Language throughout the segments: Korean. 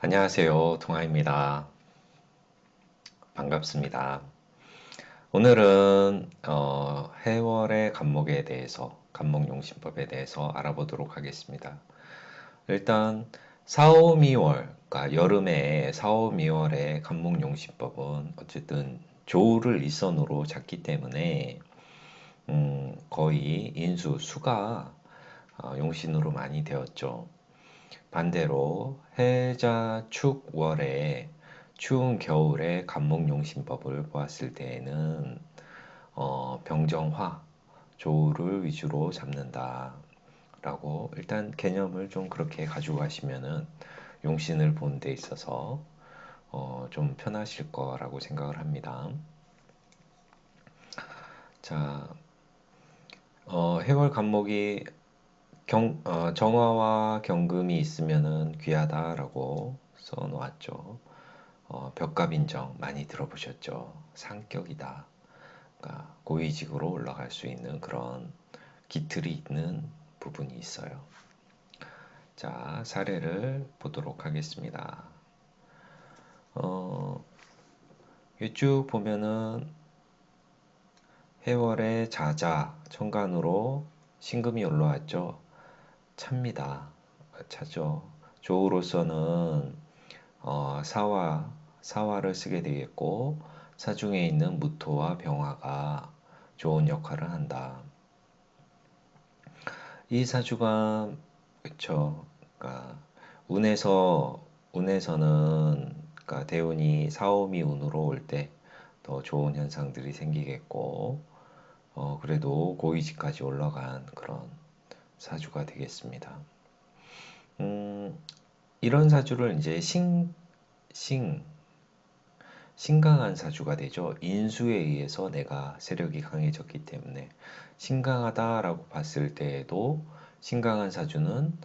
안녕하세요. 동아입니다. 반갑습니다. 오늘은 해월의 간목에 대해서, 간목용신법에 대해서 알아보도록 하겠습니다. 일단 4, 5, 2월, 그러니까 여름에 4, 5, 2월의 간목용신법은 어쨌든 조를 일선으로 잡기 때문에 거의 인수, 수가 용신으로 많이 되었죠. 반대로 해자 축월에 추운 겨울에 간목용신법을 보았을 때에는 병정화, 조우를 위주로 잡는다 라고 일단 개념을 좀 그렇게 가지고 가시면은 용신을 보는 데 있어서 좀 편하실 거라고 생각을 합니다. 자, 해월 간목이 정화와 경금이 있으면은 귀하다라고 써 놓았죠. 벽갑인정 많이 들어보셨죠? 상격이다. 그러니까 고위직으로 올라갈 수 있는 그런 기틀이 있는 부분이 있어요. 자, 사례를 보도록 하겠습니다. 어, 이쭉 보면은 해월의 자자, 천간으로 신금이 올라왔죠. 찹니다. 차죠. 조우로서는 사화를 쓰게 되겠고 사중에 있는 무토와 병화가 좋은 역할을 한다. 이 사주가 그쵸. 그러니까 운에서는 그러니까 대운이 사오미 운으로 올 때 더 좋은 현상들이 생기겠고 그래도 고위직까지 올라간 그런 사주가 되겠습니다. 음, 이런 사주를 이제 신 신강한 사주가 되죠. 인수에 의해서 내가 세력이 강해졌기 때문에 신강하다라고 봤을 때에도 신강한 사주는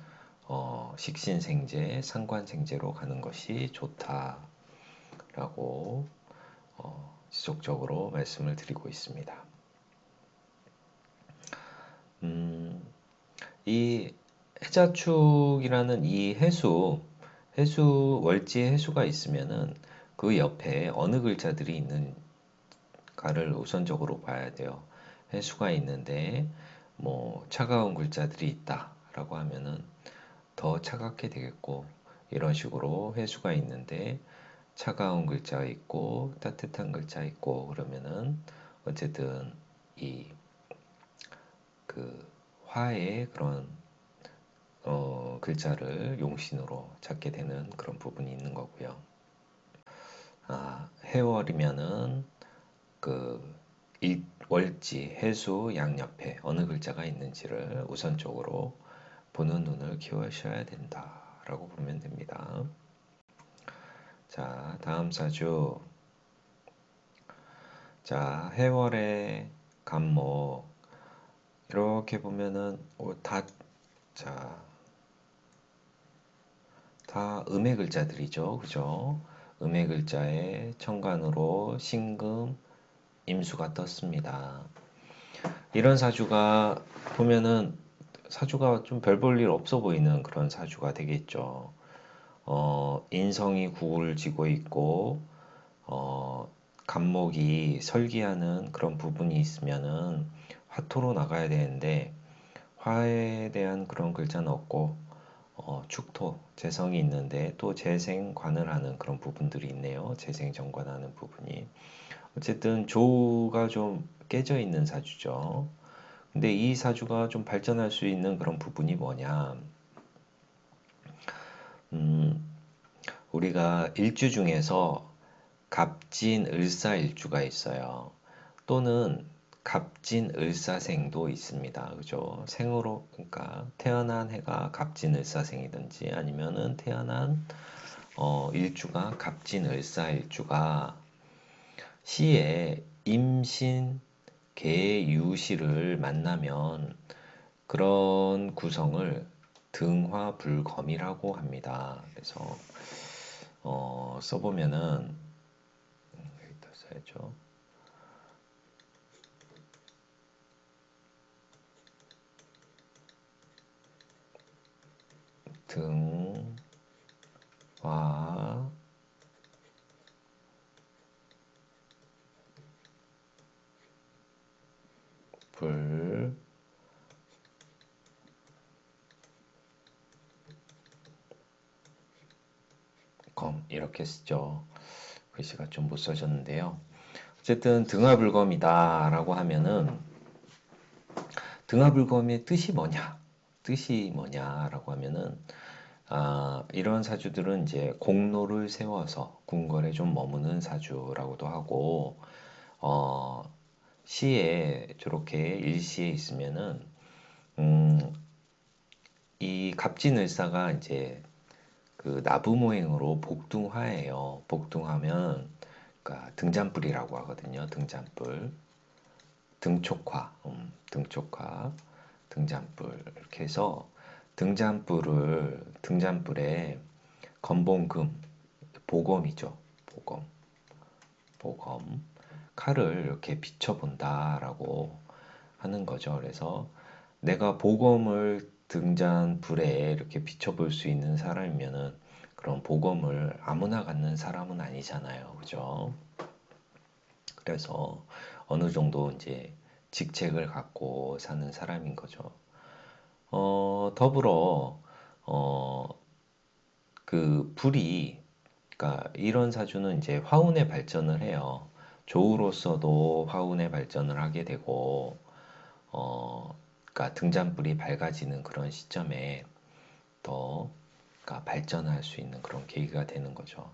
식신생재, 상관생재로 가는 것이 좋다라고 지속적으로 말씀을 드리고 있습니다. 음, 이 해자축이라는 이 월지 해수가 있으면은 그 옆에 어느 글자들이 있는가를 우선적으로 봐야 돼요. 해수가 있는데 뭐 차가운 글자들이 있다라고 하면은 더 차갑게 되겠고 이런 식으로 해수가 있는데 차가운 글자 있고 따뜻한 글자 있고 그러면은 어쨌든 이 그 화의 그런 글자를 용신으로 찾게 되는 그런 부분이 있는 거고요. 해월이면은 그 월지, 해수 양옆에 어느 글자가 있는지를 우선적으로 보는 눈을 키우셔야 된다라고 보면 됩니다. 자, 다음 사주. 자, 해월의 간목. 이렇게 보면은 자, 다 음의 글자들이죠. 그죠? 음의 글자에 천간으로 신금, 임수가 떴습니다. 이런 사주가 보면은 사주가 좀 별 볼 일 없어 보이는 그런 사주가 되겠죠. 인성이 구를 지고 있고, 간목이 설기하는 그런 부분이 있으면은 화토로 나가야 되는데, 화에 대한 그런 글자는 없고, 축토, 재성이 있는데 또 재생관을 하는 그런 부분들이 있네요. 재생정관하는 부분이. 어쨌든 조가 좀 깨져 있는 사주죠. 근데 이 사주가 좀 발전할 수 있는 그런 부분이 뭐냐? 음, 우리가 일주 중에서 갑진을사일주가 있어요. 또는 갑진을사생도 있습니다. 그죠? 생으로 그러니까 태어난 해가 갑진을사생이든지 아니면은 태어난 일주가 갑진을사일주가 시에 임신 개유시를 만나면 그런 구성을 등화불검이라고 합니다. 그래서 써보면은 여기다 써야죠. 검 이렇게 쓰죠. 글씨가 좀 못 써졌는데요. 어쨌든 등하불검이다 라고 하면은 등하불검의 뜻이 뭐냐? 뜻이 뭐냐라고 하면은 이런 사주들은 이제 공로를 세워서 궁궐에 좀 머무는 사주라고도 하고 시에 저렇게 일시에 있으면은 이 갑진을사가 이제 그 나부모행으로 복둥화예요. 복둥하면 그러니까 등잔불이라고 하거든요. 등잔불, 등촉화, 등잔불 이렇게 해서 등잔불에 건봉금, 보검이죠. 보검 칼을 이렇게 비춰본다라고 하는 거죠. 그래서 내가 보검을 등잔불에 이렇게 비춰볼 수 있는 사람이면은 그런 보검을 아무나 갖는 사람은 아니잖아요. 그죠? 그래서 어느 정도 이제 직책을 갖고 사는 사람인 거죠. 더불어 그 불이 그러니까 이런 사주는 이제 화운의 발전을 해요. 조우로서도 화운의 발전을 하게 되고 그러니까 등잔불이 밝아지는 그런 시점에 더 그러니까 발전할 수 있는 그런 계기가 되는 거죠.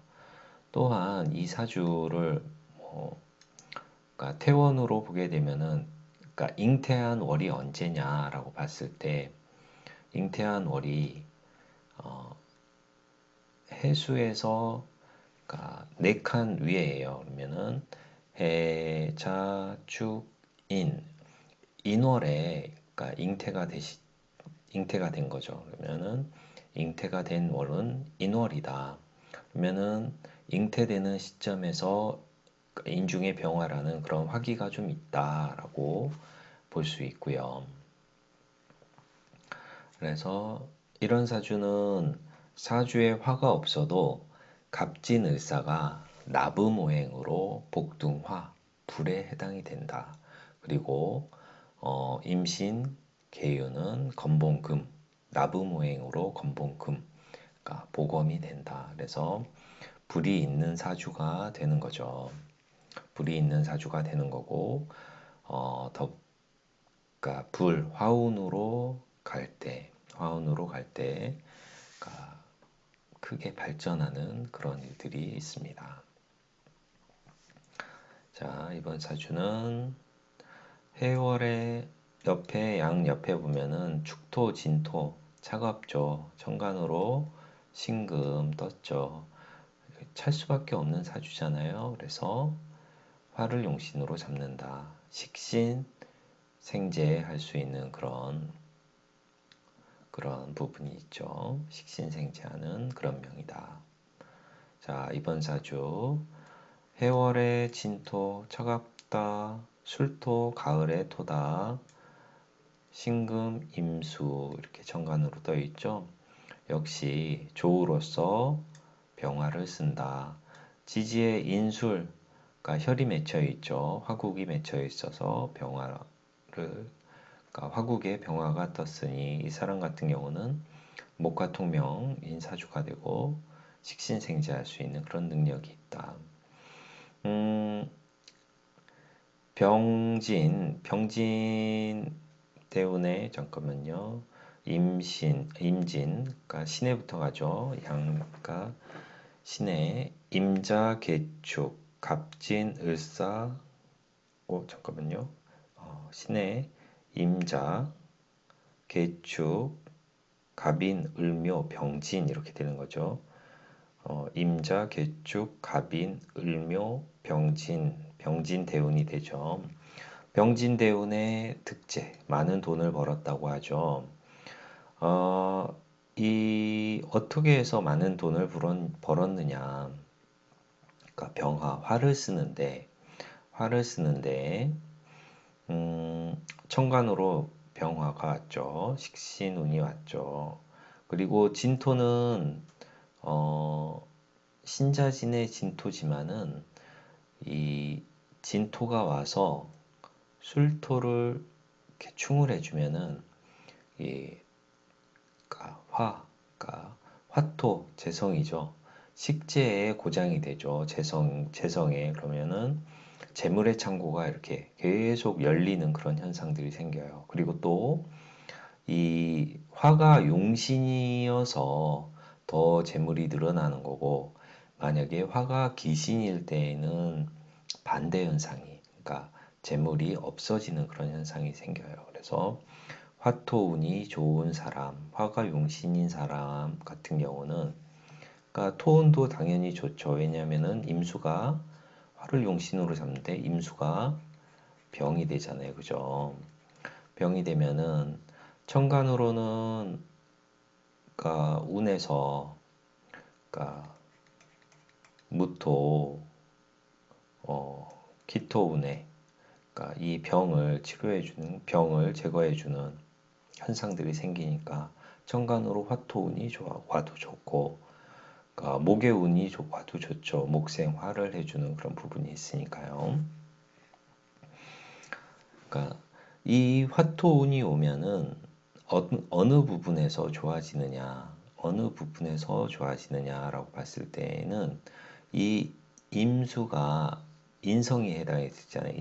또한 이 사주를 그러니까 태원으로 보게 되면은 그러니까 잉태한 월이 언제냐라고 봤을 때 잉태한 월이 해수에서 그러니까 4칸 위에예요. 그러면은 해, 자, 축, 인 인월에 그러니까 잉태가 된 거죠. 그러면은 잉태가 된 월은 인월이다. 그러면은 잉태되는 시점에서 인중의 병화라는 그런 화기가 좀 있다라고 볼 수 있고요. 그래서 이런 사주는 사주에 화가 없어도 갑진을사가 나부모행으로 복둥화, 불에 해당이 된다. 그리고 임신, 계유는 건봉금, 나부모행으로 건봉금, 그러니까 보검이 된다. 그래서 불이 있는 사주가 되는 거죠. 불이 있는 사주가 되는 거고 그러니까 화운으로 갈 때, 그러니까 크게 발전하는 그런 일들이 있습니다. 자, 이번 사주는 해월의 양옆에 보면은 축토, 진토, 차갑죠. 천간으로 신금 떴죠. 찰 수밖에 없는 사주잖아요. 그래서 화를 용신으로 잡는다. 식신, 생재할 수 있는 그런 부분이 있죠. 식신생재하는 그런 명이다. 자, 이번 사주 해월의 진토 차갑다. 술토 가을의 토다. 신금 임수 이렇게 정관으로 떠 있죠. 역시 조우로서 병화를 쓴다. 지지에 인술 그러니까 혈이 맺혀 있죠. 화국이 맺혀 있어서 병화를 그러니까 화국에 병화가 떴으니 이 사람 같은 경우는 목화통명인 사주가 되고 식신생재할 수 있는 그런 능력이 있다. 병진 때문에 잠깐만요. 임진, 그러니까 신해부터 가죠. 그러니까 신해, 임자, 개축, 갑진, 을사, 잠깐만요. 신해, 임자, 개축, 갑인, 을묘, 병진 이렇게 되는 거죠. 임자, 개축, 갑인, 을묘, 병진 대운이 되죠. 병진 대운의 특제, 많은 돈을 벌었다고 하죠. 어떻게 해서 많은 돈을 벌었느냐. 그러니까 화를 쓰는데, 천간으로 병화가 왔죠. 식신운이 왔죠. 그리고 진토는, 신자진의 진토지만은, 이 진토가 와서 술토를 이렇게 충을 해주면은, 이, 그러니까 화토, 재성이죠. 식재의 고장이 되죠. 재성에. 그러면은 재물의 창고가 이렇게 계속 열리는 그런 현상들이 생겨요. 그리고 또 이 화가 용신이어서 더 재물이 늘어나는 거고, 만약에 화가 기신일 때에는 반대 현상이, 그러니까 재물이 없어지는 그런 현상이 생겨요. 그래서 화토운이 좋은 사람, 화가 용신인 사람 같은 경우는, 그러니까 토운도 당연히 좋죠. 왜냐하면은 임수가 화를 용신으로 잡는데 임수가 병이 되잖아요. 그죠? 병이 되면은 천간으로는, 그러니까 운에서, 그러니까 무토, 기토운에, 그러니까 이 병을 치료해주는, 병을 제거해주는 현상들이 생기니까 천간으로 화토운이 좋아, 화도 좋고, 그러니까 목의 운이 와도 좋죠. 목생화를 해주는 그런 부분이 있으니까요. 그러니까 이 화토운이 오면은 어느 부분에서 좋아지느냐, 어느 부분에서 좋아지느냐라고 봤을 때는 이 임수가 인성에 해당이 되잖아요.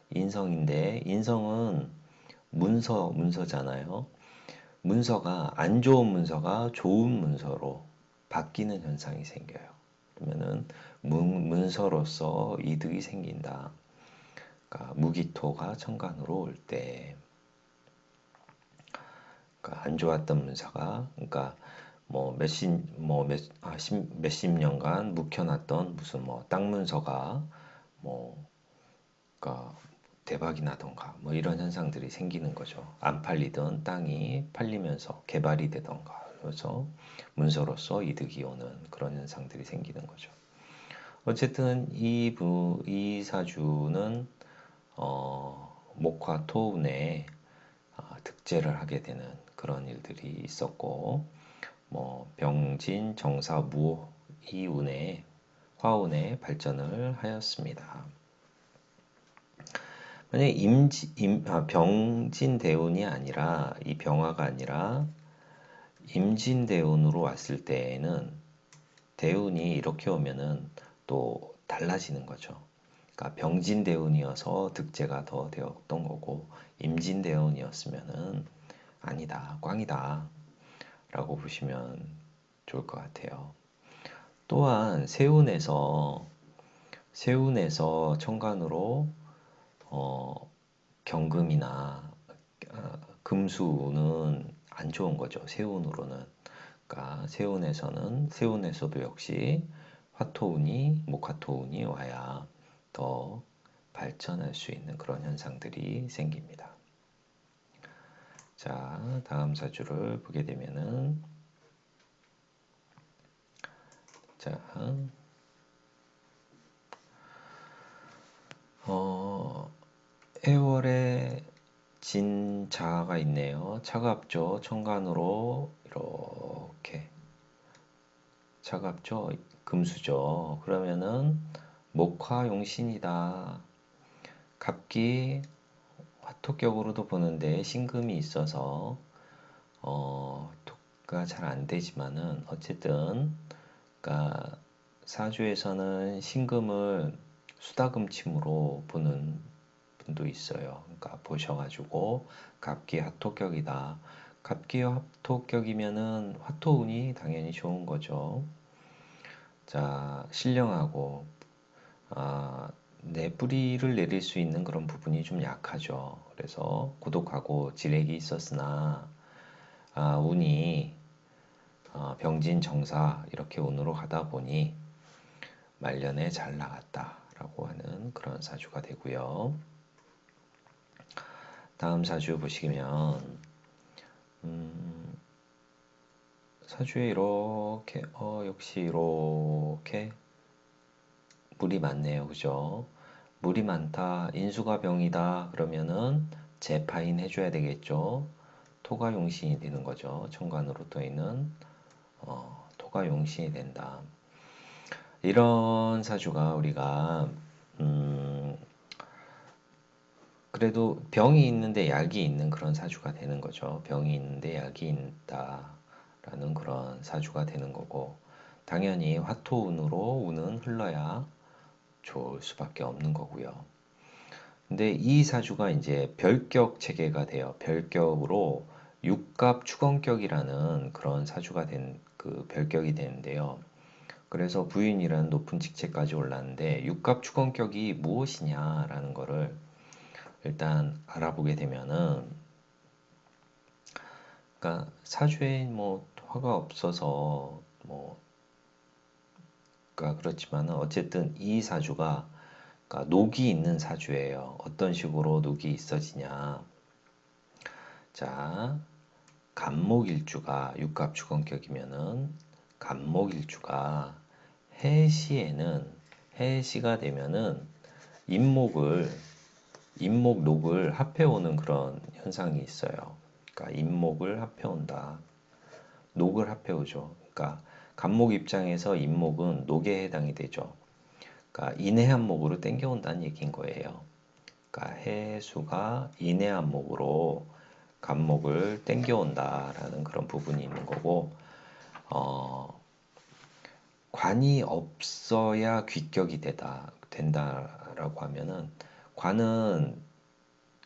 인성인데 인성은 문서잖아요. 문서가 안 좋은 문서가 좋은 문서로 바뀌는 현상이 생겨요. 그러면은 문서로서 이득이 생긴다. 그러니까 무기토가 천간으로 올 때, 그러니까 안 좋았던 문서가, 그러니까 몇십 년간 묵혀놨던 무슨 땅 문서가 그러니까 대박이 나던가 이런 현상들이 생기는 거죠. 안 팔리던 땅이 팔리면서 개발이 되던가, 그래서 문서로서 이득이 오는 그런 현상들이 생기는 거죠. 어쨌든 이 사주는 목화 토운에 득재를 하게 되는 그런 일들이 있었고, 병진 정사 무호 이 운에 화운에 발전을 하였습니다. 만약에 병진대운이 아니라, 이 병화가 아니라 임진대운으로 왔을 때에는 대운이 이렇게 오면은 또 달라지는 거죠. 그러니까 병진대운이어서 득재가 더 되었던 거고, 임진대운이었으면은 아니다, 꽝이다 라고 보시면 좋을 것 같아요. 또한 세운에서 천간으로 경금이나 금수는 안 좋은 거죠. 세운으로는. 그러니까 세운에서도 역시 화토운이, 목화토운이 와야 더 발전할 수 있는 그런 현상들이 생깁니다. 자, 다음 사주를 보게 되면은, 자, 해월에 진자가 있네요. 차갑죠. 천간으로 이렇게 차갑죠. 금수죠. 그러면은 목화용신이다. 갑기 화토격으로도 보는데 신금이 있어서 토가 잘 안 되지만은 어쨌든, 그러니까 사주에서는 신금을 수다금침으로 보는 분도 있어요. 그러니까 보셔가지고 갑기 화토격이다. 갑기 화토격이면은 화토운이 당연히 좋은 거죠. 자, 신령하고 내 뿌리를 내릴 수 있는 그런 부분이 좀 약하죠. 그래서 고독하고 지렉이 있었으나 운이 병진 정사 이렇게 운으로 가다 보니 말년에 잘 나갔다라고 하는 그런 사주가 되고요. 다음 사주 보시면 사주에 이렇게 역시 이렇게 물이 많네요. 그죠? 물이 많다. 인수가 병이다. 그러면은 재파인 해줘야 되겠죠. 토가 용신이 되는 거죠. 천간으로 떠있는 토가 용신이 된다. 이런 사주가 우리가 그래도 병이 있는데 약이 있는 그런 사주가 되는 거죠. 병이 있는데 약이 있다라는 그런 사주가 되는 거고, 당연히 화토운으로 운은 흘러야 좋을 수밖에 없는 거고요. 근데 이 사주가 이제 별격 체계가 돼요. 별격으로 육갑 축원격이라는 그런 사주가 된 그 별격이 되는데요. 그래서 부인이라는 높은 직책까지 올랐는데 육갑 축원격이 무엇이냐라는 거를 일단 알아보게 되면은, 그러니까 사주에 뭐 화가 없어서 뭐 그러니까 그렇지만은 어쨌든 이 사주가 그러니까 녹이 있는 사주예요. 어떤 식으로 녹이 있어지냐? 자, 간목일주가 육갑축원격이면은 간목일주가 해시에는 해시가 되면은 인목을 인목록을 합해오는 그런 현상이 있어요. 그러니까 인목을 합해온다. 녹을 합해오죠. 그러니까 간목 입장에서 인목은 녹에 해당이 되죠. 그러니까 인해한목으로 땡겨온다는 얘기인 거예요. 그러니까 해수가 인해한목으로 간목을 땡겨온다라는 그런 부분이 있는 거고, 어, 관이 없어야 귀격이 된다라고 하면은, 관은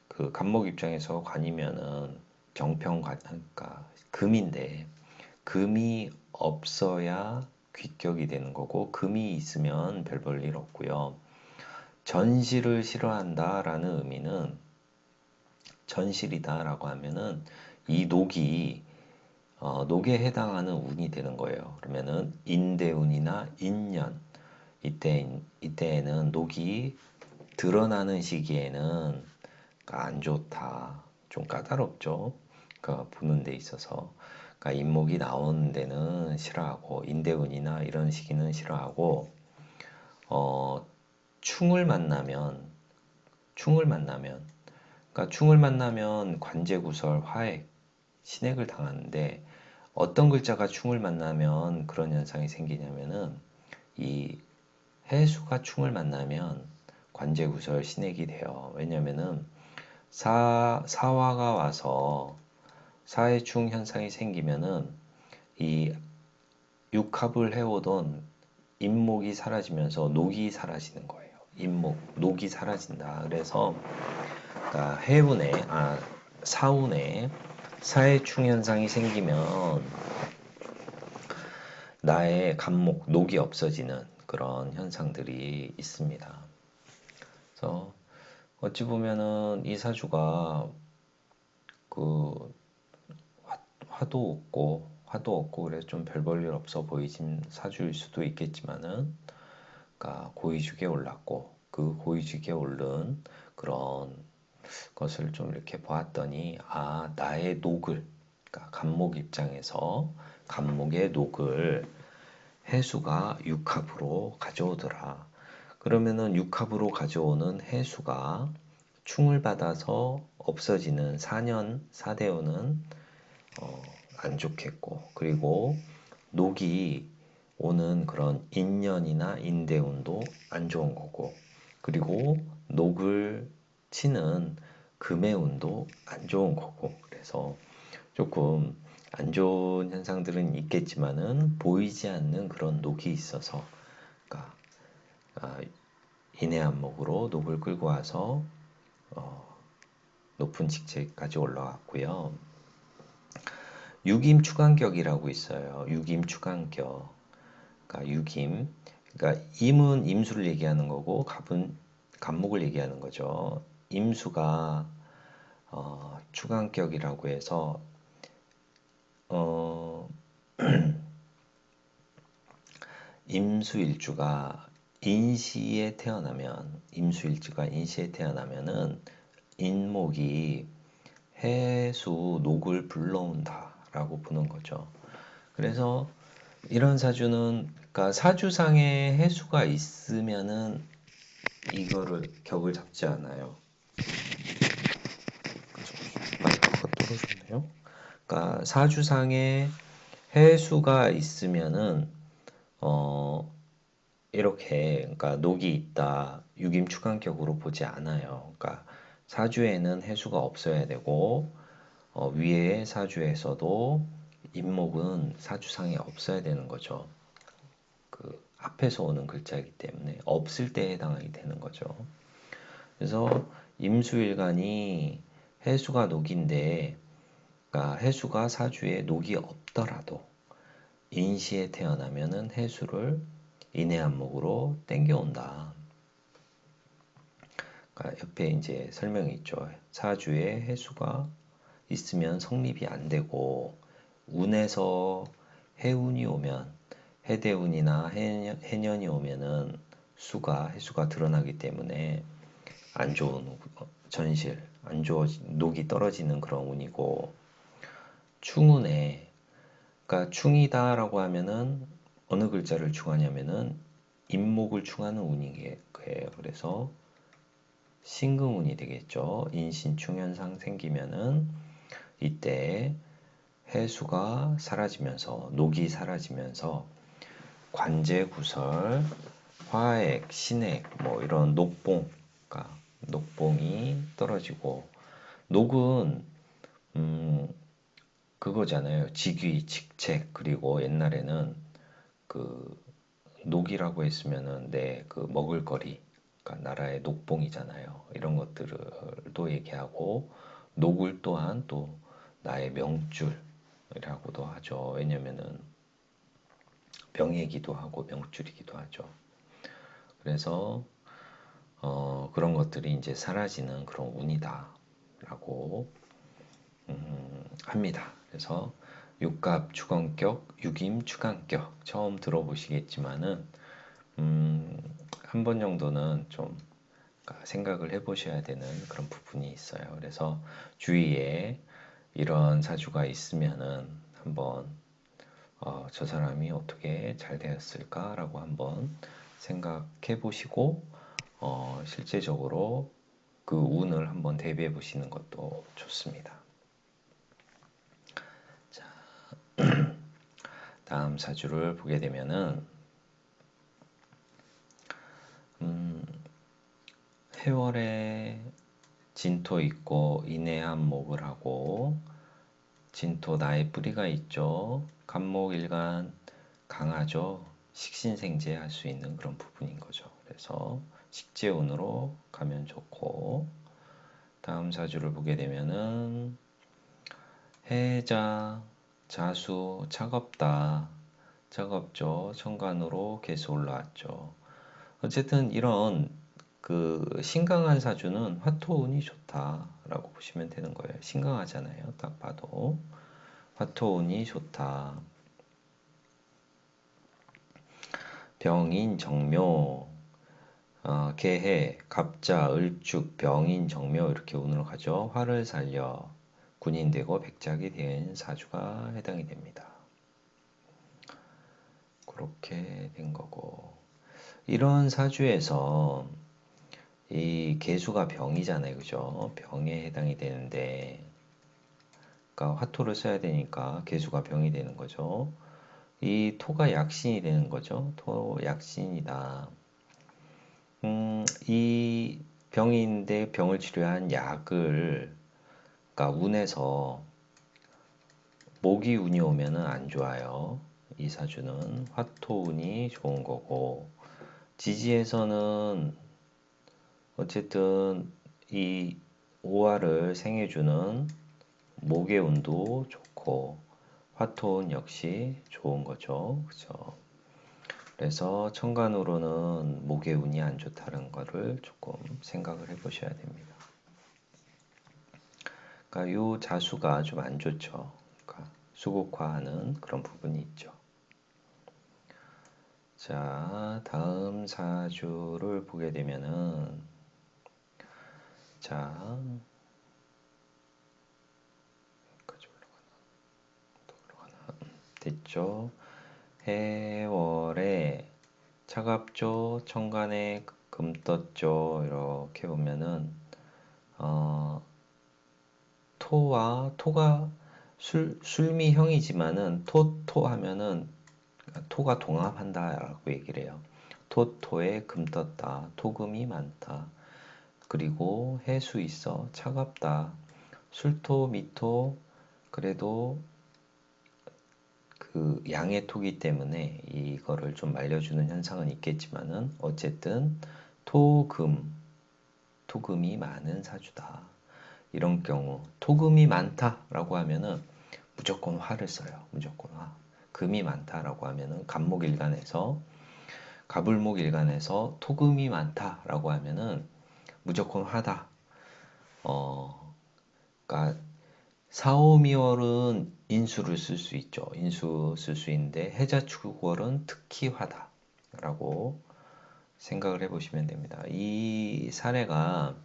그 간목 입장에서 관이면은 정평관, 그러니까 금인데, 금이 없어야 귀격이 되는 거고, 금이 있으면 별 볼 일 없고요. 전실을 싫어한다라는 의미는, 전실이다라고 하면은 이 녹이 녹에 해당하는 운이 되는 거예요. 그러면은 인대운이나 인년, 이때에는 녹이 드러나는 시기에는 안 좋다. 좀 까다롭죠. 그러니까 보는 데 있어서. 그러니까 인목이 나오는 데는 싫어하고, 인대운이나 이런 시기는 싫어하고, 어, 충을 만나면, 충을 만나면, 그러니까 충을 만나면 관제구설, 화액, 신액을 당하는데, 어떤 글자가 충을 만나면 그런 현상이 생기냐면은, 이 해수가 충을 만나면 관제구설, 신액이 돼요. 왜냐면은 사화가 와서 사해충 현상이 생기면은 이 육합을 해오던 인목이 사라지면서 녹이 사라지는 거예요. 인목, 녹이 사라진다. 그래서 그러니까 사운에 사해충 현상이 생기면 나의 간목, 녹이 없어지는 그런 현상들이 있습니다. 그래서 어찌 보면은 이 사주가 그 화도 없고 그래서 좀 별 볼 일 없어 보이진 사주일 수도 있겠지만은, 그러니까 고위직에 올랐고 그 고위직에 오른 그런 것을 좀 이렇게 보았더니, 나의 녹을, 그러니까 간목 입장에서 간목의 녹을 해수가 육합으로 가져오더라. 그러면은 육합으로 가져오는 해수가 충을 받아서 없어지는 4년 4대운은 안 좋겠고, 그리고 녹이 오는 그런 인년이나 인대운도 안 좋은 거고, 그리고 녹을 치는 금의 운도 안 좋은 거고, 그래서 조금 안 좋은 현상들은 있겠지만은 보이지 않는 그런 녹이 있어서, 그러니까 인해안목으로 녹을 끌고 와서 높은 직책까지 올라왔고요. 육임 추간격이라고 있어요. 육임 추간격. 그러니까 육임. 그러니까 임은 임수를 얘기하는 거고 갑은 간목을 얘기하는 거죠. 임수가 추간격이라고 해서 어, 임수일주가 임수일주가 인시에 태어나면은 인목이 해수 녹을 불러온다라고 보는 거죠. 그래서 이런 사주는, 그러니까 사주상에 해수가 있으면은 이거를 격을 잡지 않아요. 마이크가 떨어졌네요. 그러니까 사주상에 해수가 있으면은 이렇게, 그러니까 녹이 있다, 유김축간격으로 보지 않아요. 그러니까 사주에는 해수가 없어야 되고, 위에 사주에서도 임목은 사주상에 없어야 되는 거죠. 그 앞에서 오는 글자이기 때문에 없을 때에 해당하게 되는 거죠. 그래서 임수일간이 해수가 녹인데, 그러니까 해수가 사주에 녹이 없더라도 인시에 태어나면은 해수를 인해안목으로 땡겨온다. 그러니까 옆에 이제 설명이 있죠. 사주에 해수가 있으면 성립이 안 되고, 운에서 해운이 오면, 해대운이나 해년이 오면은 해수가 드러나기 때문에 안 좋은 전실, 안 좋아, 녹이 떨어지는 그런 운이고, 충운에, 그러니까 충이다라고 하면은 어느 글자를 충하냐면은 임목을 충하는 운이에요. 그래서 신금운이 되겠죠. 인신충현상 생기면은 이때 해수가 사라지면서, 녹이 사라지면서 관제구설, 화액, 신액, 뭐 이런 녹봉, 그러니까 녹봉이 떨어지고, 녹은 그거잖아요. 직위, 직책. 그리고 옛날에는 그 녹이라고 했으면은 그 먹을거리, 그러니까 나라의 녹봉이잖아요. 이런 것들도 얘기하고, 녹을 또한 또 나의 명줄이라고도 하죠. 왜냐면은 명예기도 하고 명줄이기도 하죠. 그래서 그런 것들이 이제 사라지는 그런 운이다라고 합니다. 그래서 육갑 축원격, 육임 축간격 처음 들어보시겠지만은 한 번 정도는 좀 생각을 해보셔야 되는 그런 부분이 있어요. 그래서 주위에 이런 사주가 있으면은 한번 저 사람이 어떻게 잘 되었을까라고 한번 생각해 보시고 실제적으로 그 운을 한번 대비해 보시는 것도 좋습니다. 자, 다음 사주를 보게 되면은 해월에 진토 있고 인해한목을 하고, 진토 나의 뿌리가 있죠. 간목일간 강하죠. 식신생재 할 수 있는 그런 부분인 거죠. 그래서 식재운으로 가면 좋고, 다음 사주를 보게 되면은 해자, 자수, 차갑다. 차갑죠. 천간으로 계속 올라왔죠. 어쨌든 이런 신강한 사주는 화토운이 좋다라고 보시면 되는 거예요. 신강하잖아요. 딱 봐도 화토운이 좋다. 병인 정묘, 개해, 갑자, 을축, 병인 정묘 이렇게 운으로 가죠. 화를 살려 군인되고 백작이 된 사주가 해당이 됩니다. 그렇게 된 거고, 이런 사주에서 이 개수가 병이잖아요. 그죠? 병에 해당이 되는데, 그러니까 화토를 써야 되니까 개수가 병이 되는 거죠. 이 토가 약신이 되는 거죠. 토 약신이다. 이 병인데 병을 치료한 약을, 그러니까 운에서 모기 운이 오면은 안 좋아요. 이 사주는 화토운이 좋은 거고, 지지에서는 어쨌든 이 오화를 생해주는 목의 운도 좋고 화토운 역시 좋은 거죠. 그죠? 그래서 천간으로는 목의 운이 안 좋다는 거를 조금 생각을 해 보셔야 됩니다. 그러니까 요 자수가 좀 안 좋죠. 그러니까 수국화하는 그런 부분이 있죠. 자, 다음 사주를 보게 되면은, 자, 여기까지 올라가나? 됐죠? 해월에 차갑죠, 천간에 금 떴죠. 이렇게 보면은 토가 술미형이지만은 토 하면은 토가 동합한다라고 얘기를 해요. 토에 금 떴다. 토금이 많다. 그리고 해수 있어. 차갑다. 술토, 미토, 그래도 그 양의 토기 때문에 이거를 좀 말려주는 현상은 있겠지만은 어쨌든 토금이 많은 사주다. 이런 경우 토금이 많다라고 하면은 무조건 화를 써요. 무조건 화. 금이 많다라고 하면은 갑을목일간에서 토금이 많다라고 하면은 무조건 화다. 그러니까 4, 5, 미월은 인수를 쓸 수 있죠. 인수 쓸 수 있는데 해자축월은 특히 화다라고 생각을 해보시면 됩니다. 이 사례가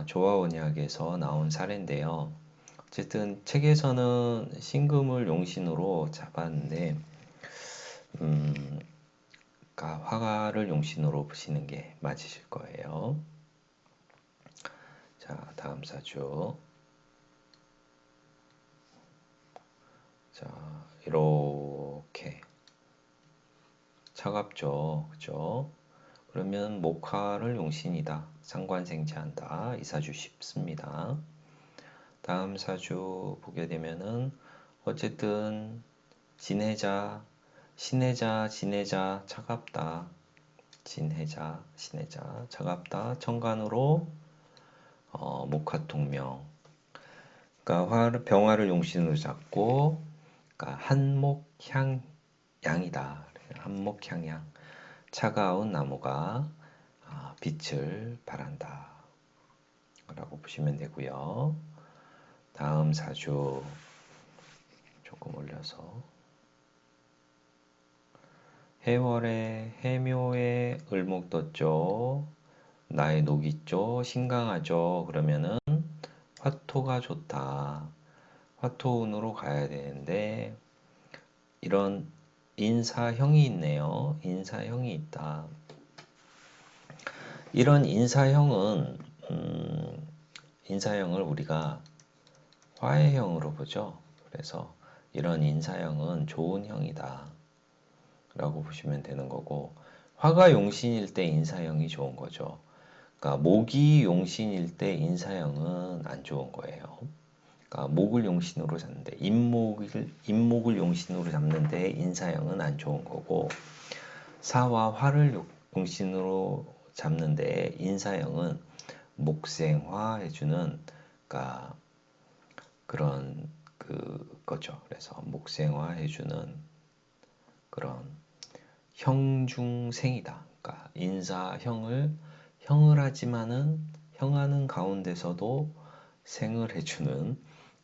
조화원약에서 나온 사례인데요. 어쨌든 책에서는 신금을 용신으로 잡았는데 그러니까 화가를 용신으로 보시는 게 맞으실 거예요. 자, 다음 사주. 자, 이렇게 차갑죠, 그죠? 그러면 목화를 용신이다, 상관생재한다. 이 사주 쉽습니다. 다음 사주 보게 되면은 어쨌든 진해자 차갑다. 진해자 차갑다. 천간으로 목화통명. 그러니까 병화를 용신으로 잡고, 그러니까 한목향양이다. 한목향양. 차가운 나무가 빛을 발한다. 라고 보시면 되고요. 다음 사주 조금 올려서 해묘에 을목 떴죠. 나의 녹이죠. 신강하죠. 그러면은 화토가 좋다. 화토운으로 가야 되는데 이런 인사형이 있네요. 인사형이 있다. 이런 인사형을 우리가 화해형으로 보죠. 그래서 이런 인사형은 좋은 형이다 라고 보시면 되는 거고, 화가 용신일 때 인사형이 좋은 거죠. 그러니까 목이 용신일 때 인사형은 안 좋은 거예요. 그러니까 목을 용신으로 잡는데 임목을 용신으로 잡는데 인사형은 안 좋은 거고, 사와 화를 용신으로 잡는데 인사형은 목생화 해주는, 그러니까 그런 그거죠. 그래서 목생화 해주는 그런 형중생이다. 그러니까 형을 하지만은 형하는 가운데서도 생을 해주는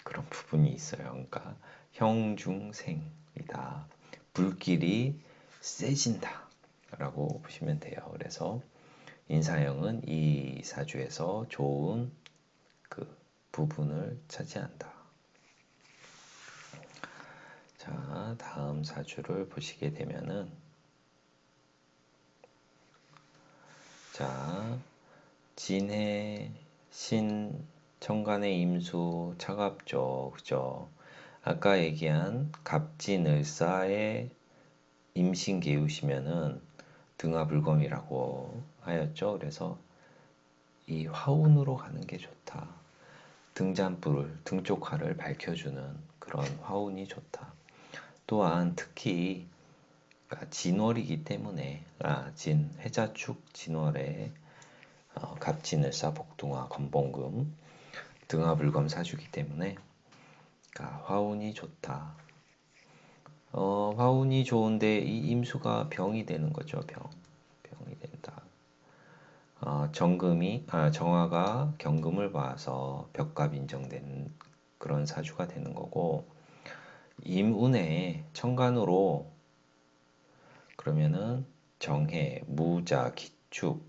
그런 부분이 있어요. 그러니까 형중생이다. 불길이 세진다 라고 보시면 돼요. 그래서 인사형은 이 사주에서 좋은 그 부분을 차지한다. 자, 다음 사주를 보시게 되면은, 자, 진해, 천간의 임수 차갑죠, 그죠? 아까 얘기한 갑진을사의 임신계우시면은 등화불검이라고 하였죠. 그래서 이 화운으로 가는 게 좋다. 등잔불을, 등쪽화를 밝혀주는 그런 화운이 좋다. 또한 특히 진월이기 때문에 해자축 진월에 갑진을사 복등화 건봉금 등화불검 사주기 때문에 화운이 좋다. 화운이 좋은데 이 임수가 병이 되는 거죠. 병이 된다. 정화가 경금을 봐서 벽갑 인정된 그런 사주가 되는 거고, 임운에 천간으로 그러면은 정해, 무자, 기축,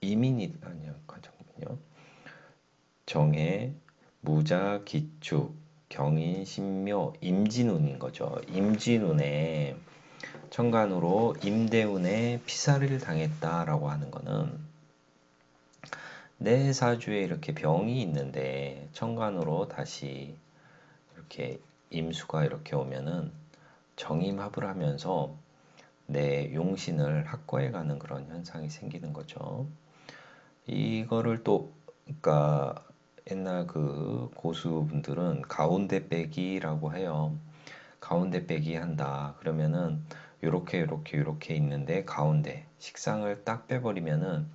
잠깐만요. 정해, 무자, 기축, 경인, 신묘, 임진운인 거죠. 임진운에 천간으로 임대운에 피살을 당했다라고 하는 거는 내 사주에 이렇게 병이 있는데 천간으로 다시 이렇게 임수가 이렇게 오면은 정임합을 하면서 내 용신을 확거해 가는 그런 현상이 생기는 거죠. 이거를 또 그러니까 옛날 그 고수분들은 가운데 빼기라고 해요. 가운데 빼기 한다. 그러면은 요렇게 있는데 가운데 식상을 딱 빼버리면은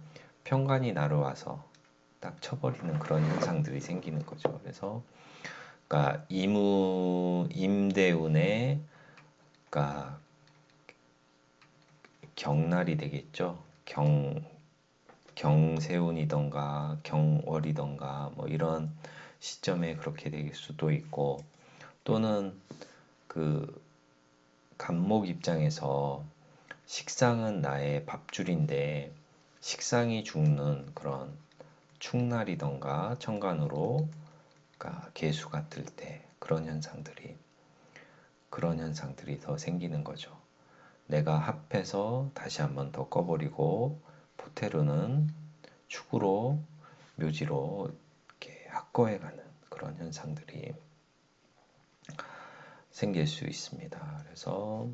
평관이 날아와서 딱 쳐버리는 그런 현상들이 생기는 거죠. 그래서 그러니까 임대운의 그러니까 경날이 되겠죠. 경세운이던가 경월이던가 뭐 이런 시점에 그렇게 될 수도 있고, 또는 그 간목 입장에서 식상은 나의 밥줄인데 식상이 죽는 그런 축날이던가 천간으로 그러니까 개수가 뜰 때 그런 현상들이 더 생기는 거죠. 내가 합해서 다시 한번 더 꺼버리고 포테르는 축으로 묘지로 이렇게 합거해가는 그런 현상들이 생길 수 있습니다. 그래서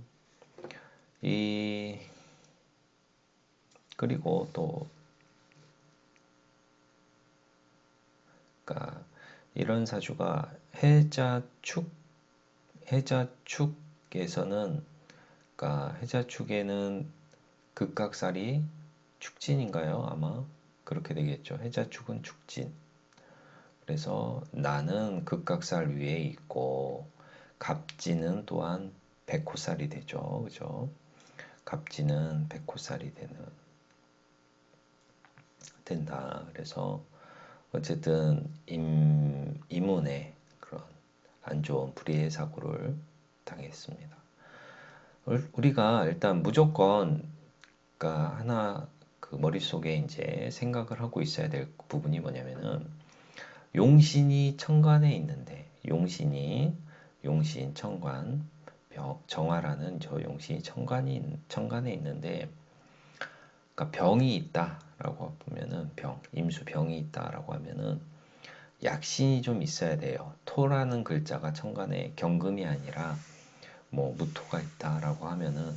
이 그리고 또 그러니까 이런 사주가 해자축에서는 그러니까 해자축에는 극각살이 축진인가요? 아마 그렇게 되겠죠. 해자축은 축진. 그래서 나는 극각살 위에 있고 갑진은 또한 백호살이 되죠. 그죠? 갑진은 백호살이 된다. 그래서 어쨌든 이문에 그런 안 좋은 불의의 사고를 당했습니다. 우리가 일단 무조건 그러니까 하나 그 머릿속에 이제 생각을 하고 있어야 될 부분이 뭐냐면은 용신이 천간에 있는데 용신 천간 정화라는 저 용신이 천간에 있는데 그러니까 병이 있다라고 보면은 임수 병이 있다라고 하면은 약신이 좀 있어야 돼요. 토라는 글자가 천간에 경금이 아니라 뭐 무토가 있다라고 하면은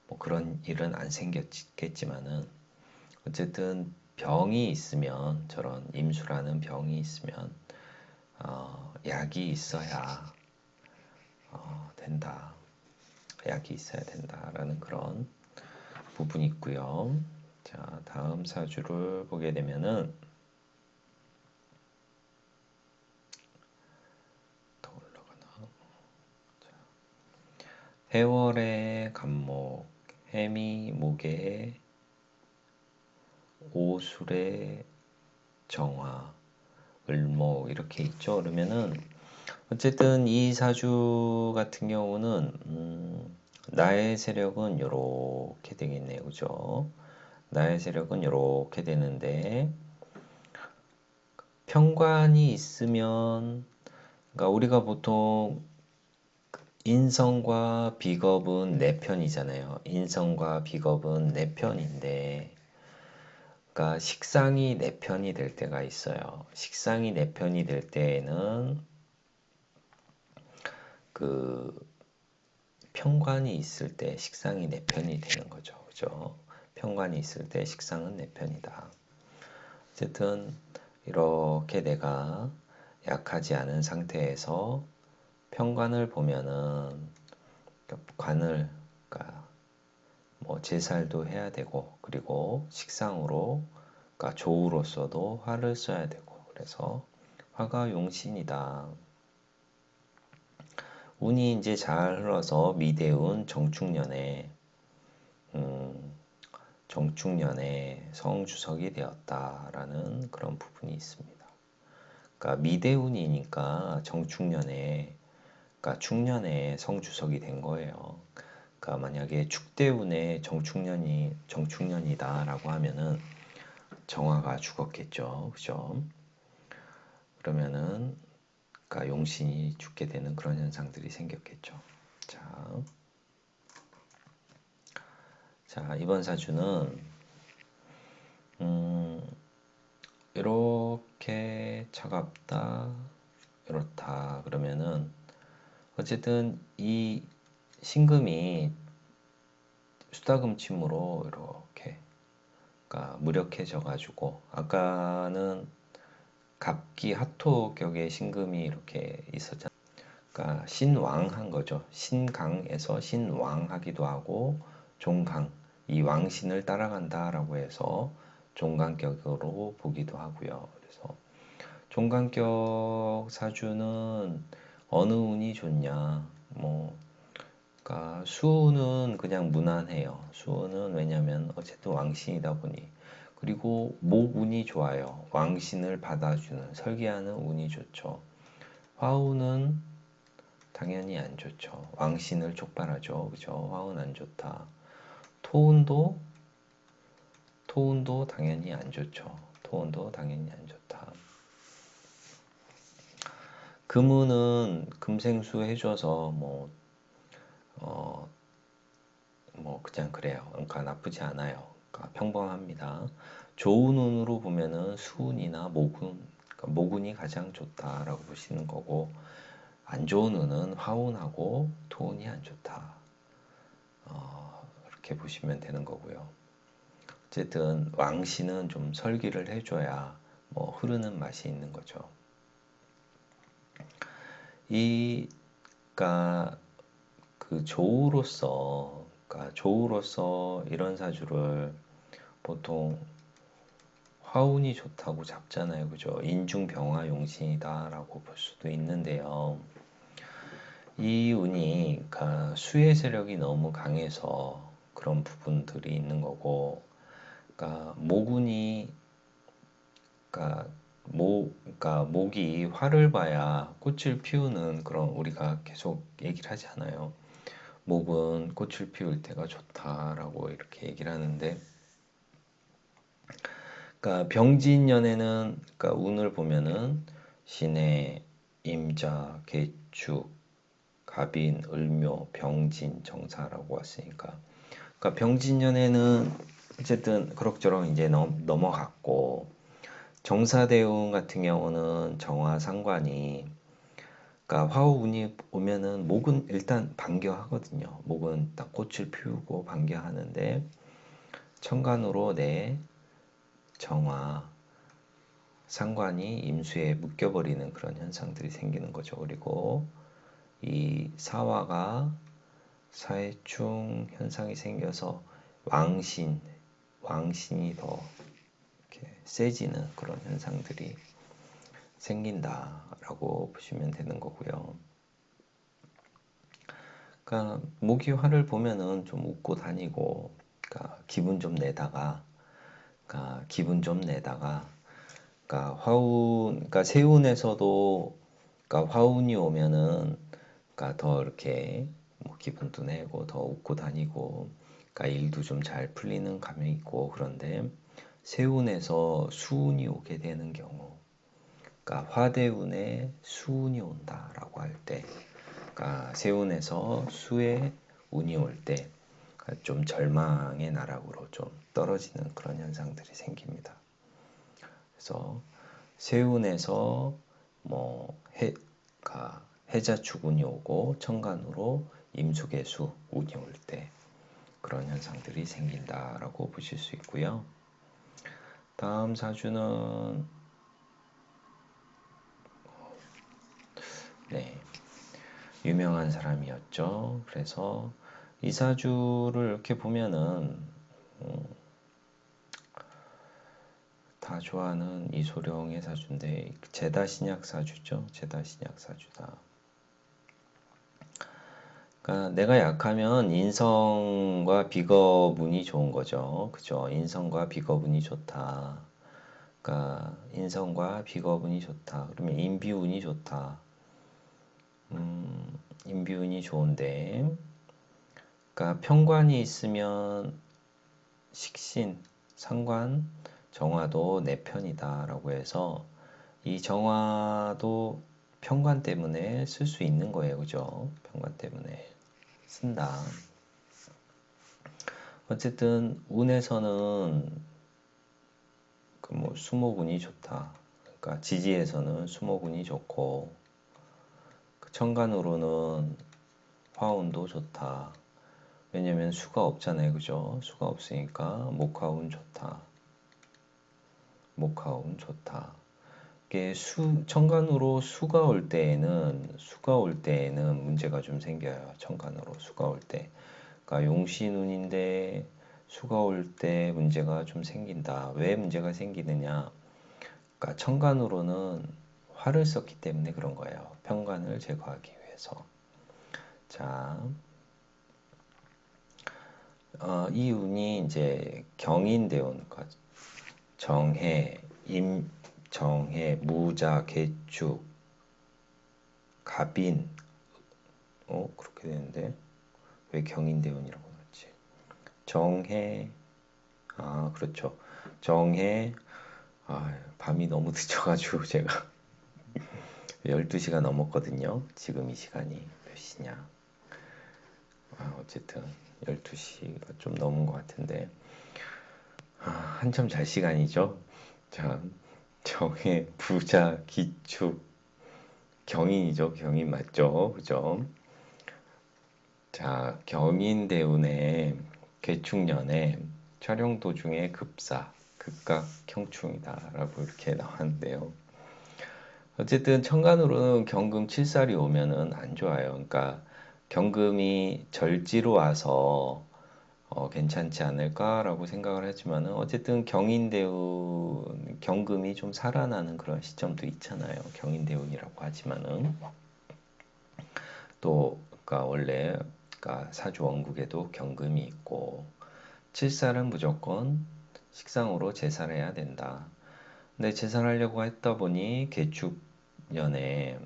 뭐 그런 일은 안 생겼겠지만은 어쨌든 병이 있으면 저런 임수라는 병이 있으면 약이 있어야 된다. 약이 있어야 된다라는 그런 부분이 있고요. 자, 다음 사주를 보게 되면은 더 올라가나? 해월의 간목, 해미 목의 오술의 정화, 을목 이렇게 있죠. 그러면은 어쨌든 이 사주 같은 경우는 나의 세력은 이렇게 되겠네요. 그죠? 나의 세력은 이렇게 되는데 편관이 있으면 그러니까 우리가 보통 인성과 비겁은 내 편이잖아요. 인성과 비겁은 내 편인데 그러니까 식상이 내 편이 될 때가 있어요. 식상이 내 편이 될 때에는 그 편관이 있을 때 식상이 내 편이 되는 거죠. 그죠? 편관이 있을 때 식상은 내 편이다. 어쨌든 이렇게 내가 약하지 않은 상태에서 편관을 보면은 관을 그러니까 뭐 제살도 해야 되고 그리고 식상으로 그러니까 조우로서도 화를 써야 되고 그래서 화가 용신이다. 운이 이제 잘 흘러서 미대운 정축년에 성주석이 되었다라는 그런 부분이 있습니다. 그러니까 미대운이니까 정축년에 그러니까 축년에 성주석이 된 거예요. 그러니까 만약에 축대운에 정축년이다라고 하면은 정화가 죽었겠죠. 그죠? 그러면은 그러니까 용신이 죽게 되는 그런 현상들이 생겼겠죠. 자, 이번 사주는 이렇게 차갑다, 이렇다 그러면은 어쨌든 이 신금이 수다금침으로 이렇게 그러니까 무력해져 가지고 아까는 갑기 하토 격의 신금이 이렇게 있었잖아요. 그러니까 신왕한 거죠. 신강에서 신왕하기도 하고 종강, 이 왕신을 따라간다라고 해서 종강격으로 보기도 하고요. 그래서 종강격 사주는 어느 운이 좋냐? 뭐, 그러니까 수는 그냥 무난해요. 수는 왜냐면 어쨌든 왕신이다 보니. 그리고 목운이 좋아요. 왕신을 받아주는 설계하는 운이 좋죠. 화우는 당연히 안 좋죠. 왕신을 촉발하죠. 그죠? 화운 안 좋다. 토운도 당연히 안 좋죠. 토운도 당연히 안 좋다. 금운은 금생수 해줘서 뭐 그냥 그래요. 그러니까 나쁘지 않아요. 그러니까 평범합니다. 좋은 운으로 보면은 수운이나 모군, 그러니까 모군이 가장 좋다라고 보시는 거고, 안 좋은 운은 화운하고 토운이 안 좋다. 이렇게 보시면 되는 거고요. 어쨌든 왕신은 좀 설기를 해줘야 뭐 흐르는 맛이 있는 거죠. 그러니까 그 조우로서 이런 사주를 보통 화운이 좋다고 잡잖아요. 그죠? 인중병화용신이다라고 볼 수도 있는데요. 이 운이 그러니까 수의 세력이 너무 강해서 그런 부분들이 있는 거고, 그러니까 모군이 그러니까 목이 화를 봐야 꽃을 피우는 그런 우리가 계속 얘기를 하지 않아요. 목은 꽃을 피울 때가 좋다라고 이렇게 얘기를 하는데, 그러니까 병진년에는 그러니까 운을 보면은 신해, 임자, 개축, 갑인, 을묘, 병진, 정사라고 왔으니까, 그러니까 병진년에는 어쨌든 그럭저럭 이제 넘어갔고, 정사대운 같은 경우는 정화 상관이, 그러니까 화우운이 오면은 목은 일단 반겨하거든요. 목은 딱 꽃을 피우고 반겨하는데, 천간으로 내 정화 상관이 임수에 묶여버리는 그런 현상들이 생기는 거죠. 그리고 이 사화가 사해충 현상이 생겨서 왕신이 더 이렇게 세지는 그런 현상들이 생긴다라고 보시면 되는 거고요. 그러니까 모기화를 보면은 좀 웃고 다니고, 그러니까 기분 좀 내다가, 그러니까 그러니까 세운에서도, 그러니까 화운이 오면은, 그러니까 더 이렇게 뭐 기분도 내고 더 웃고 다니고, 그러니까 일도 좀 잘 풀리는 감이 있고, 그런데 세운에서 수운이 오게 되는 경우, 그러니까 화대운에 수운이 온다라고 할 때, 그러니까 세운에서 수의 운이 올 때 좀 절망의 나락으로 좀 떨어지는 그런 현상들이 생깁니다. 그래서 세운에서 뭐 해자축운이 오고 천간으로 임수개수 운이 올 때 그런 현상들이 생긴다라고 보실 수 있고요. 다음 사주는 유명한 사람이었죠. 그래서 이 사주를 이렇게 보면은 다 좋아하는 이소룡의 사주인데, 제다신약 사주죠. 제다신약 사주다. 그러니까 내가 약하면 인성과 비겁운이 좋은 거죠. 그죠? 인성과 비겁운이 좋다. 그러니까 인성과 비겁운이 좋다. 그러면 인비운이 좋다. 인비운이 좋은데, 그러니까 편관이 있으면 식신, 상관, 정화도 내 편이다라고 해서 이 정화도 편관 때문에 쓸 수 있는 거예요. 그죠? 편관 때문에 쓴다. 어쨌든 운에서는 그 뭐 수목운이 좋다. 그러니까 지지에서는 수목운이 좋고, 그 천간으로는 화운도 좋다. 왜냐면 수가 없잖아요. 그죠? 수가 없으니까 목화운 좋다. 목화운 좋다. 이게 천간으로 수가 올 때에는 문제가 좀 생겨요. 천간으로 수가 올 때. 그러니까 용신운인데 수가 올 때 문제가 좀 생긴다. 왜 문제가 생기느냐? 그러니까 천간으로는 화를 썼기 때문에 그런 거예요. 편관을 제거하기 위해서. 자, 이 운이 이제 경인대운, 그러니까 정해, 정해, 무자, 개축, 갑인, 그렇게 되는데 왜 경인대운이라고 그랬지? 정해, 그렇죠. 정해, 밤이 너무 늦어가지고 제가 12시가 넘었거든요. 지금 이 시간이 몇 시냐? 어쨌든 12시가 좀 넘은 것 같은데 한참 잘 시간이죠. 자, 정해, 부자, 기축, 경인이죠. 경인 맞죠? 그죠? 자, 경인대운의 개축년에 촬영 도중에 급사, 극각형충이다 라고 이렇게 나왔는데요. 어쨌든 천간으로는 경금 7살이 오면은 안 좋아요. 그러니까 경금이 절지로 와서 괜찮지 않을까라고 생각을 했지만은 어쨌든 경인대운 경금이 좀 살아나는 그런 시점도 있잖아요. 경인대운이라고 하지만은 또 그러니까 원래 그러니까 사주 원국에도 경금이 있고 칠살은 무조건 식상으로 제살해야 된다. 근데 제살하려고 했다 보니 개축년에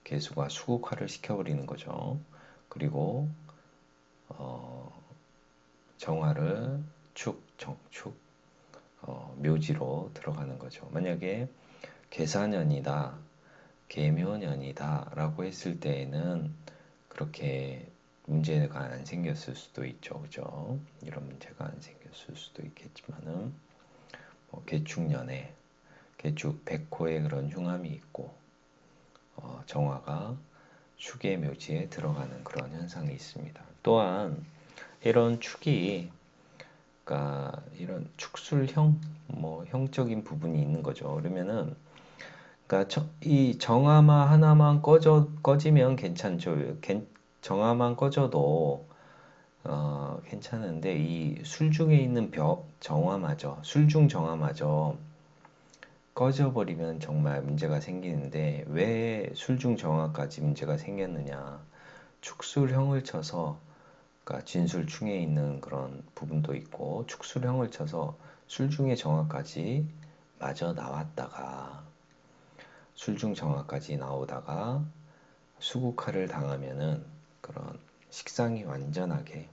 개수가 수국화를 시켜버리는 거죠. 그리고 정화를 정축, 묘지로 들어가는 거죠. 만약에 계사년이다, 계묘년이다 라고 했을 때에는 그렇게 문제가 안 생겼을 수도 있죠. 그죠? 이런 문제가 안 생겼을 수도 있겠지만은 개축년에 개축 백호의 그런 흉함이 있고 정화가 축의 묘지에 들어가는 그런 현상이 있습니다. 또한 이런 축이 그러니까 이런 축술형 형적인 부분이 있는 거죠. 그러면은 그러니까 이 정화만 하나만 꺼지면 괜찮죠. 정화만 꺼져도 괜찮은데 이 술중에 있는 정화마저 술중 정화마저 꺼져버리면 정말 문제가 생기는데 왜 술중 정화까지 문제가 생겼느냐? 축술형을 쳐서 그러니까 진술충에 있는 그런 부분도 있고 축술형을 쳐서 술중의 정화까지 마저 나왔다가 술중 정화까지 나오다가 수국화를 당하면은 그런 식상이 완전하게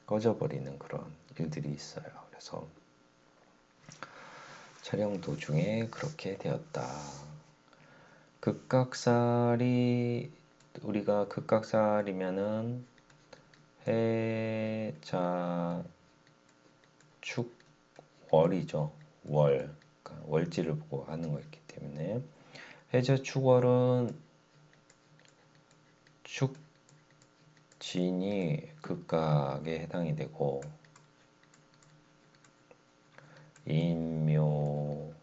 꺼져버리는 그런 일들이 있어요. 그래서 촬영 도중에 그렇게 되었다. 극각살이 우리가 극각살이면은 해자 축 월이죠. 월 그러니까 월지를 보고 하는 거였기 때문에 해자 축월은 축진이 극각에 해당이 되고 인묘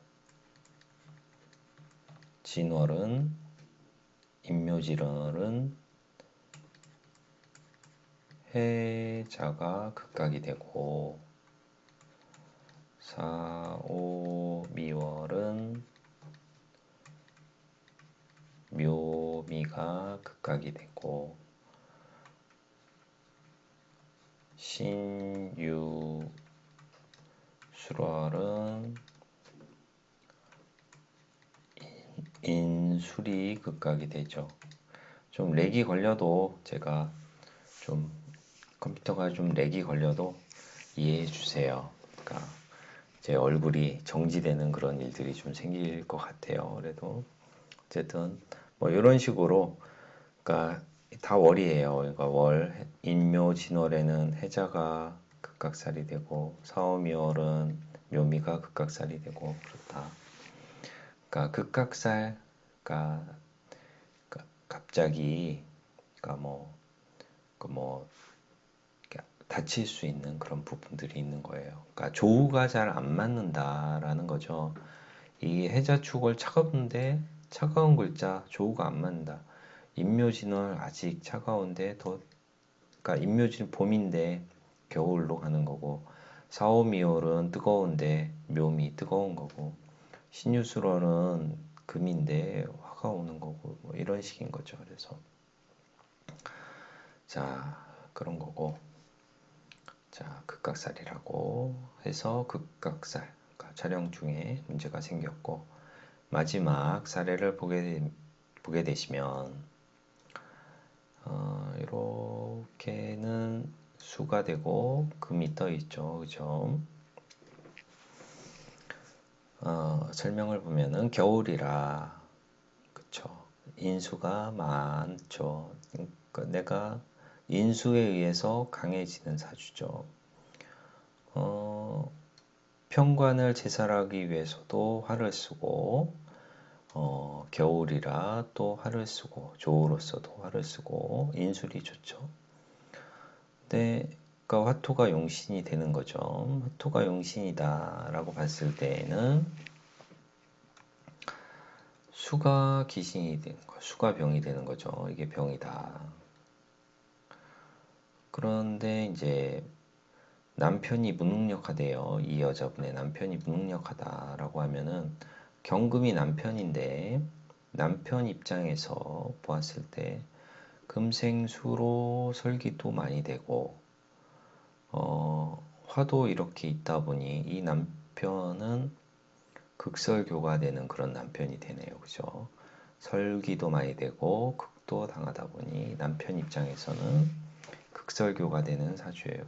진월은 인묘진월은 해자가 극각이 되고 사오미월은 묘미가 극각이 되고 신유술월은 인술이 극각이 되죠. 좀 렉이 걸려도 제가 좀 컴퓨터가 좀 렉이 걸려도 이해해 주세요. 그러니까 제 얼굴이 정지되는 그런 일들이 좀 생길 것 같아요. 그래도 어쨌든 뭐 이런 식으로 그러니까 다 월이에요. 그러니까 월 인묘 진월에는 해자가 극각살이 되고 사오미월은 묘미가 극각살이 되고 그렇다. 그러니까 극각살 그러니까 갑자기 그러니까 뭐 다칠 수 있는 그런 부분들이 있는 거예요. 그러니까 조우가 잘 안 맞는다라는 거죠. 이 해자축을 차가운데 차가운 글자 조우가 안 맞는다. 임묘진월 아직 차가운데 그러니까 임묘진 봄인데 겨울로 가는 거고, 사오미월은 뜨거운데 묘미 뜨거운 거고, 신유술월은 금인데 화가 오는 거고, 뭐 이런 식인 거죠. 그래서 자, 그런 거고, 자, 극각살이라고 해서 극각살, 그러니까 촬영 중에 문제가 생겼고, 마지막 사례를 보게 되시면 이렇게는 수가 되고 금이 떠 있죠. 그죠? 설명을 보면은 겨울이라, 그쵸? 인수가 많죠. 그러니까 내가 인수에 의해서 강해지는 사주죠. 편관을 제살하기 위해서도 활을 쓰고, 겨울이라 또 활을 쓰고, 조우로서도 활을 쓰고, 인술이 좋죠. 네, 그러니까 화토가 용신이 되는 거죠. 화토가 용신이다라고 봤을 때에는 수가 기신이 되는 거, 수가 병이 되는 거죠. 이게 병이다. 그런데 이제 남편이 무능력하대요. 이 여자분의 남편이 무능력하다라고 하면은 경금이 남편인데, 남편 입장에서 보았을 때 금생수로 설기도 많이 되고, 화도 이렇게 있다 보니 이 남편은 극설교가 되는 그런 남편이 되네요. 그죠? 설기도 많이 되고 극도 당하다 보니 남편 입장에서는 극설교가 되는 사주예요.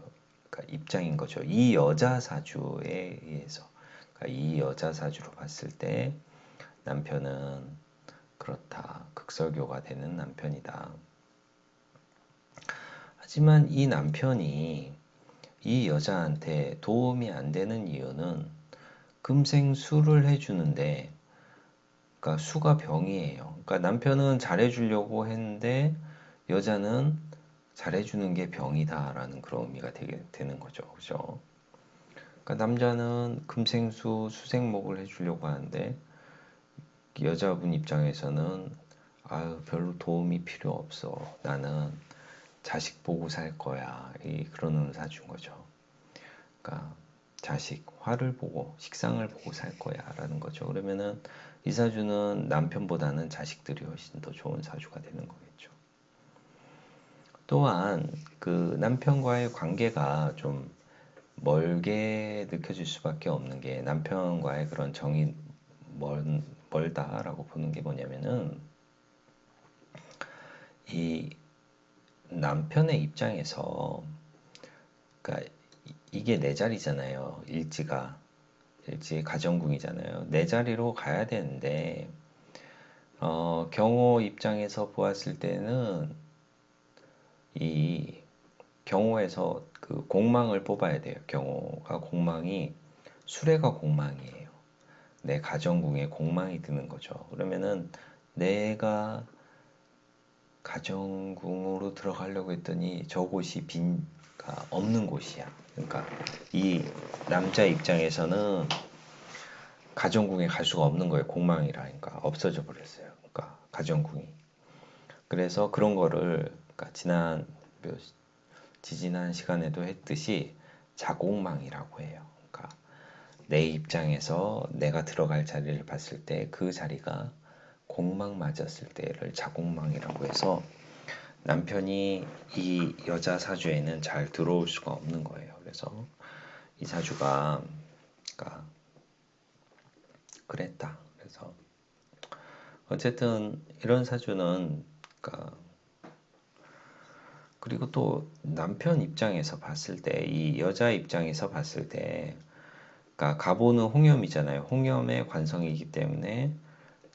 그러니까 입장인 거죠. 이 여자 사주에 의해서. 그러니까 이 여자 사주로 봤을 때 남편은 그렇다. 극설교가 되는 남편이다. 하지만 이 남편이 이 여자한테 도움이 안 되는 이유는 금생수를 해주는데, 그러니까 수가 병이에요. 그러니까 남편은 잘해주려고 했는데 여자는 잘해주는 게 병이다라는 그런 의미가 되는 거죠. 그죠? 그러니까 남자는 금생수 수생목을 해주려고 하는데 여자분 입장에서는 아유 별로 도움이 필요 없어. 나는 자식 보고 살 거야. 그러는 사주인 거죠. 그러니까 자식, 화를 보고 식상을 보고 살 거야 라는 거죠. 그러면은 이 사주는 남편보다는 자식들이 훨씬 더 좋은 사주가 되는 거겠죠. 또한 그 남편과의 관계가 좀 멀게 느껴질 수밖에 없는 게, 남편과의 그런 정이 멀다라고 보는 게 뭐냐면은, 이 남편의 입장에서, 그러니까 이게 내 자리잖아요. 일지 가정궁이잖아요. 내 자리로 가야 되는데, 경호 입장에서 보았을 때는 이 경호에서 그 공망을 뽑아야 돼요. 경호가 공망이 수레가 공망이에요. 내 가정궁에 공망이 드는 거죠. 그러면은 내가 가정궁으로 들어가려고 했더니 저곳이 빈가 없는 곳이야. 그러니까 이 남자 입장에서는 가정궁에 갈 수가 없는 거예요. 공망이라니까 없어져 버렸어요. 그러니까 가정궁이. 그래서 그런 거를 그러니까 지지난 시간에도 했듯이 자공망이라고 해요. 그러니까 내 입장에서 내가 들어갈 자리를 봤을 때 그 자리가 공망 맞았을 때를 자공망이라고 해서 남편이 이 여자 사주에는 잘 들어올 수가 없는 거예요. 그래서 이 사주가 그러니까 그랬다. 그래서 어쨌든 이런 사주는 그러니까 그리고 또 남편 입장에서 봤을 때, 이 여자 입장에서 봤을 때, 그러니까 가보는 홍염이잖아요. 홍염의 관성이기 때문에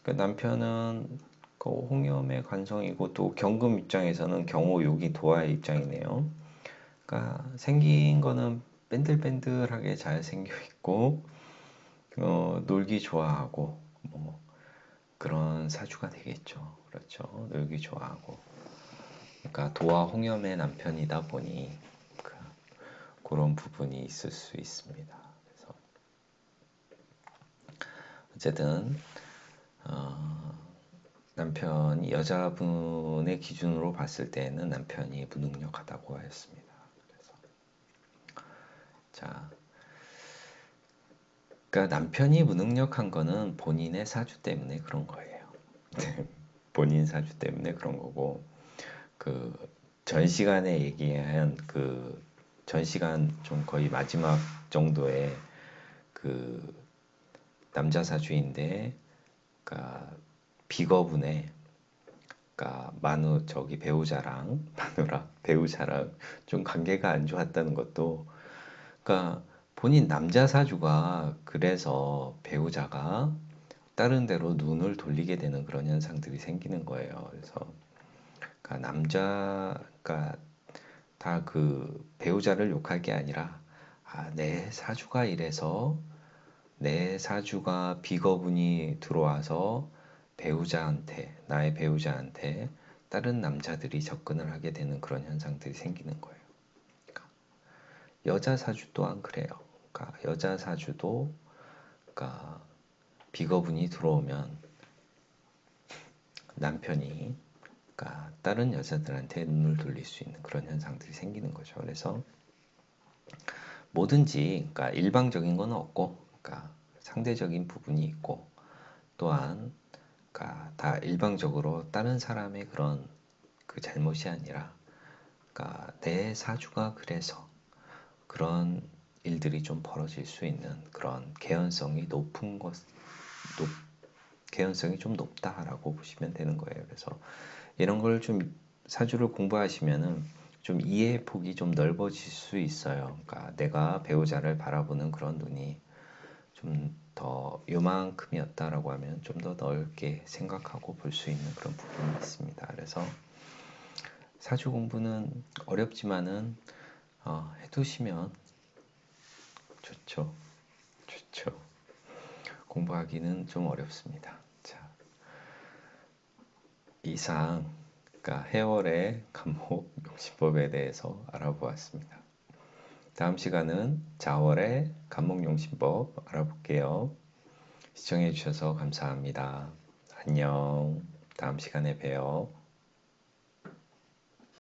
그 남편은 그 홍염의 관성이고, 또 경금 입장에서는 경호욕이 도화의 입장이네요. 그러니까 생긴 거는 뺀들뺀들하게 잘 생겨 있고, 놀기 좋아하고 뭐 그런 사주가 되겠죠. 그렇죠. 놀기 좋아하고. 그러니까 도화 홍염의 남편이다 보니 그런 부분이 있을 수 있습니다. 그래서 어쨌든 남편이 여자분의 기준으로 봤을 때는 남편이 무능력하다고 하였습니다. 그래서 자, 그러니까 남편이 무능력한 거는 본인의 사주 때문에 그런 거예요. 본인 사주 때문에 그런 거고 그 전 시간에 얘기한 그 전 시간 좀 거의 마지막 정도의 그 남자 사주인데 그러니까 비거분의 그러니까 배우자랑 마누라 배우자랑 좀 관계가 안 좋았다는 것도 그러니까 본인 남자 사주가 그래서 배우자가 다른 데로 눈을 돌리게 되는 그런 현상들이 생기는 거예요. 그래서 그러니까 남자가 다 그 배우자를 욕할 게 아니라 내 사주가 이래서 내 사주가 비거분이 들어와서 나의 배우자한테 다른 남자들이 접근을 하게 되는 그런 현상들이 생기는 거예요. 그러니까 여자 사주 또한 그래요. 그러니까 여자 사주도 그러니까 비거분이 들어오면 남편이 그러니까 다른 여자들한테 눈을 돌릴 수 있는 그런 현상들이 생기는 거죠. 그래서 뭐든지 그러니까 일방적인 건 없고 그러니까 상대적인 부분이 있고 또한 그러니까 다 일방적으로 다른 사람의 그런 그 잘못이 아니라 그러니까 내 사주가 그래서 그런 일들이 좀 벌어질 수 있는 그런 개연성이 좀 높다라고 보시면 되는 거예요. 그래서 이런 걸 좀 사주를 공부하시면은 좀 이해의 폭이 좀 넓어질 수 있어요. 그러니까 내가 배우자를 바라보는 그런 눈이 좀 더 요만큼이었다라고 하면 좀 더 넓게 생각하고 볼 수 있는 그런 부분이 있습니다. 그래서 사주 공부는 어렵지만은 해두시면 좋죠. 좋죠. 공부하기는 좀 어렵습니다. 자, 이상 그러니까 해월의 간목 용신법에 대해서 알아보았습니다. 다음 시간은 자월의 간목용신법 알아볼게요. 시청해 주셔서 감사합니다. 안녕. 다음 시간에 봬요.